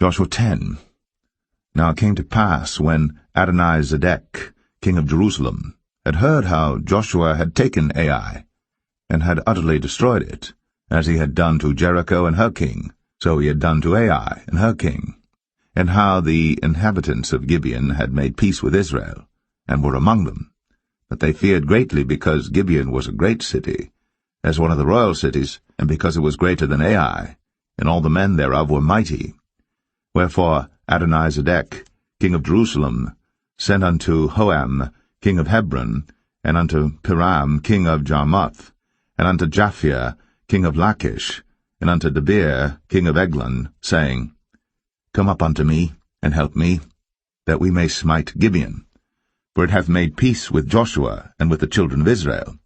Joshua 10. Now it came to pass, when Adonizedek, king of Jerusalem, had heard how Joshua had taken Ai, and had utterly destroyed it, as he had done to Jericho and her king, so he had done to Ai and her king, and how the inhabitants of Gibeon had made peace with Israel, and were among them, that they feared greatly, because Gibeon was a great city, as one of the royal cities, and because it was greater than Ai, and all the men thereof were mighty. Wherefore Adonizedek, king of Jerusalem, sent unto Hoam, king of Hebron, and unto Piram, king of Jarmuth, and unto Japhia, king of Lachish, and unto Debir, king of Eglon, saying, Come up unto me, and help me, that we may smite Gibeon, for it hath made peace with Joshua and with the children of Israel.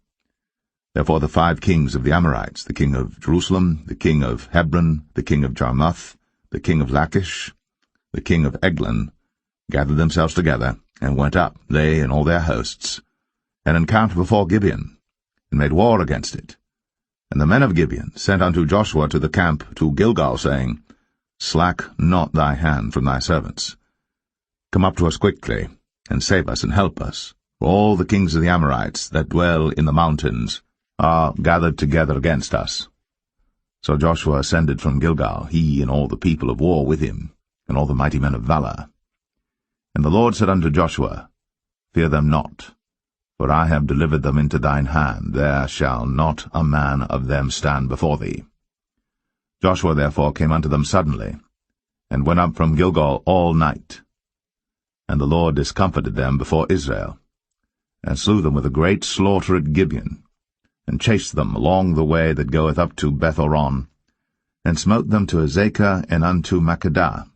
Therefore the 5 kings of the Amorites, the king of Jerusalem, the king of Hebron, the king of Jarmuth, the king of Lachish, the king of Eglon, gathered themselves together, and went up, they and all their hosts, and encamped before Gibeon, and made war against it. And the men of Gibeon sent unto Joshua to the camp to Gilgal, saying, Slack not thy hand from thy servants. Come up to us quickly, and save us and help us, for all the kings of the Amorites that dwell in the mountains are gathered together against us. So Joshua ascended from Gilgal, he and all the people of war with him, and all the mighty men of valor. And the Lord said unto Joshua, Fear them not, for I have delivered them into thine hand. There shall not a man of them stand before thee. Joshua therefore came unto them suddenly, and went up from Gilgal all night. And the Lord discomfited them before Israel, and slew them with a great slaughter at Gibeon, and chased them along the way that goeth up to Beth-horon, and smote them to Azekah and unto Makkedah.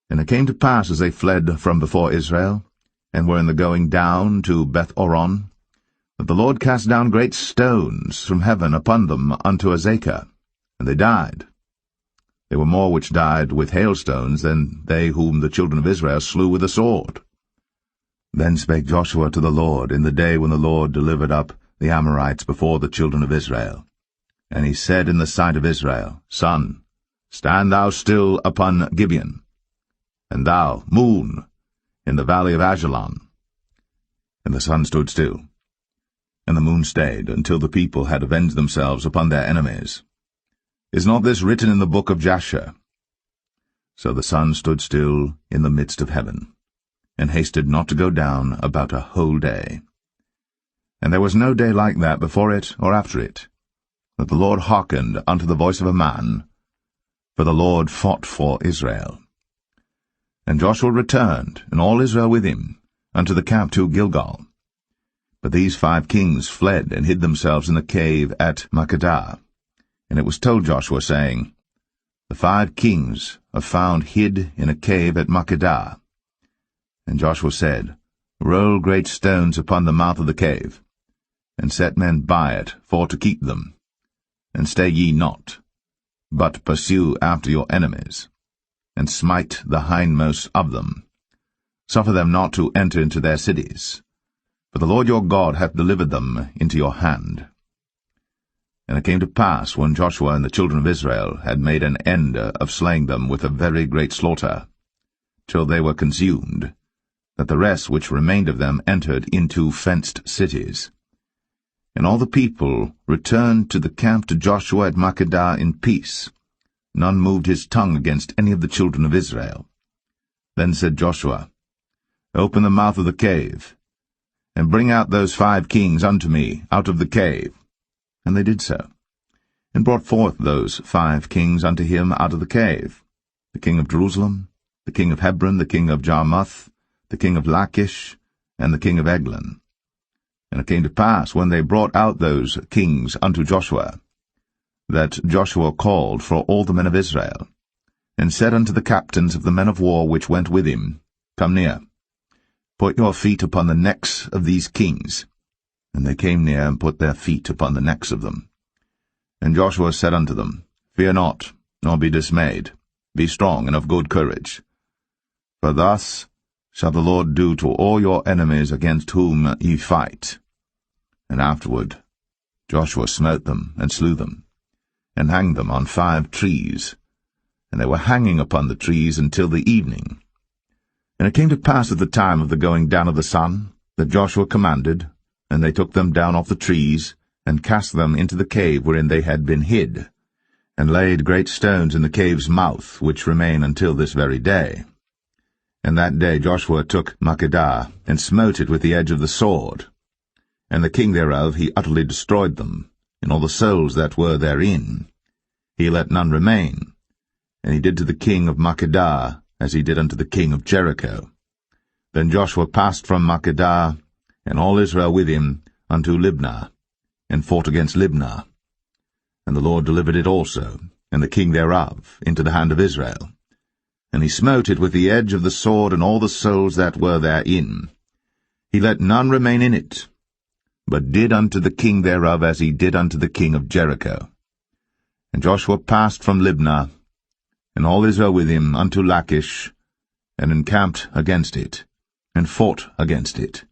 And it came to pass, as they fled from before Israel, and were in the going down to Beth-horon, that the Lord cast down great stones from heaven upon them unto Azekah, and they died. There were more which died with hailstones than they whom the children of Israel slew with the sword. Then spake Joshua to the Lord in the day when the Lord delivered up the Amorites before the children of Israel. And he said in the sight of Israel, Sun, stand thou still upon Gibeon, and thou, moon, in the valley of Ajalon. And the sun stood still, and the moon stayed, until the people had avenged themselves upon their enemies. Is not this written in the book of Jasher? So the sun stood still in the midst of heaven, and hasted not to go down about a whole day. And there was no day like that before it or after it, that the Lord hearkened unto the voice of a man, for the Lord fought for Israel. And Joshua returned, and all Israel with him, unto the camp to Gilgal. But these 5 kings fled and hid themselves in the cave at Makkedah. And it was told Joshua, saying, The 5 kings are found hid in a cave at Makkedah. And Joshua said, Roll great stones upon the mouth of the cave, and set men by it for to keep them. And stay ye not, but pursue after your enemies, and smite the hindmost of them. Suffer them not to enter into their cities, for the Lord your God hath delivered them into your hand. And it came to pass, when Joshua and the children of Israel had made an end of slaying them with a very great slaughter, till they were consumed, that the rest which remained of them entered into fenced cities. And all the people returned to the camp to Joshua at Makkedah in peace. None moved his tongue against any of the children of Israel. Then said Joshua, Open the mouth of the cave, and bring out those 5 kings unto me out of the cave. And they did so, and brought forth those 5 kings unto him out of the cave, the king of Jerusalem, the king of Hebron, the king of Jarmuth, the king of Lachish, and the king of Eglon. And it came to pass, when they brought out those kings unto Joshua, that Joshua called for all the men of Israel, and said unto the captains of the men of war which went with him, Come near, put your feet upon the necks of these kings. And they came near, and put their feet upon the necks of them. And Joshua said unto them, Fear not, nor be dismayed. Be strong and of good courage. For thus shall the Lord do to all your enemies against whom ye fight. And afterward Joshua smote them, and slew them, and hanged them on 5 trees, and they were hanging upon the trees until the evening. And it came to pass at the time of the going down of the sun, that Joshua commanded, and they took them down off the trees, and cast them into the cave wherein they had been hid, and laid great stones in the cave's mouth, which remain until this very day. And that day Joshua took Makkedah, and smote it with the edge of the sword. And the king thereof he utterly destroyed them, and all the souls that were therein. He let none remain. And he did to the king of Makkedah as he did unto the king of Jericho. Then Joshua passed from Makkedah, and all Israel with him, unto Libnah, and fought against Libnah. And the Lord delivered it also, and the king thereof, into the hand of Israel. And he smote it with the edge of the sword, and all the souls that were therein. He let none remain in it, but did unto the king thereof as he did unto the king of Jericho. And Joshua passed from Libnah, and all Israel with him, unto Lachish, and encamped against it, and fought against it.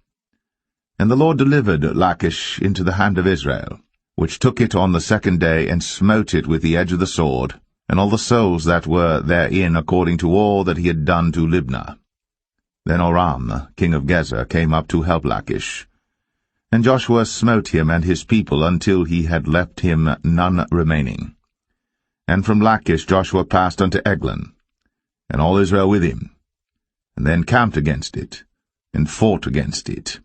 And the Lord delivered Lachish into the hand of Israel, which took it on the second day, and smote it with the edge of the sword, and all the souls that were therein according to all that he had done to Libnah. Then Oram, king of Gezer, came up to help Lachish. And Joshua smote him and his people until he had left him none remaining. And from Lachish Joshua passed unto Eglon, and all Israel with him, and they encamped against it, and fought against it.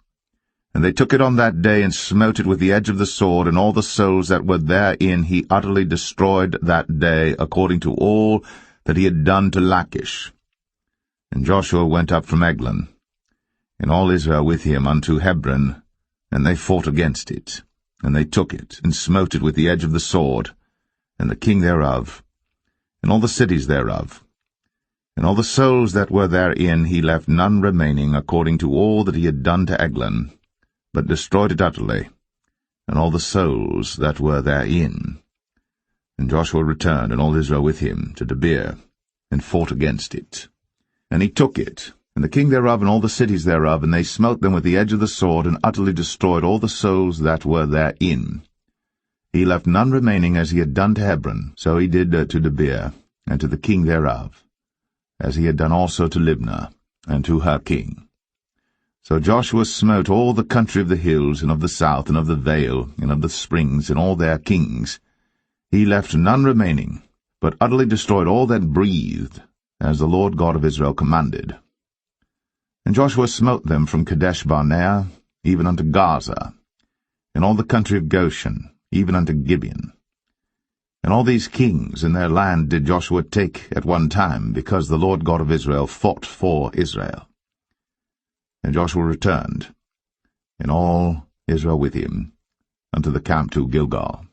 And they took it on that day, and smote it with the edge of the sword, and all the souls that were therein he utterly destroyed that day, according to all that he had done to Lachish. And Joshua went up from Eglon, and all Israel with him, unto Hebron, and they fought against it. And they took it, and smote it with the edge of the sword, and the king thereof, and all the cities thereof. And all the souls that were therein he left none remaining, according to all that he had done to Eglon, but destroyed it utterly, and all the souls that were therein. And Joshua returned, and all Israel with him, to Debir, and fought against it. And he took it, and the king thereof, and all the cities thereof, and they smote them with the edge of the sword, and utterly destroyed all the souls that were therein. He left none remaining, as he had done to Hebron, so he did to Debir, and to the king thereof, as he had done also to Libnah, and to her king. So Joshua smote all the country of the hills, and of the south, and of the vale, and of the springs, and all their kings. He left none remaining, but utterly destroyed all that breathed, as the Lord God of Israel commanded. And Joshua smote them from Kadesh-barnea, even unto Gaza, and all the country of Goshen, even unto Gibeon. And all these kings in their land did Joshua take at one time, because the Lord God of Israel fought for Israel. And Joshua returned, and all Israel with him, unto the camp to Gilgal.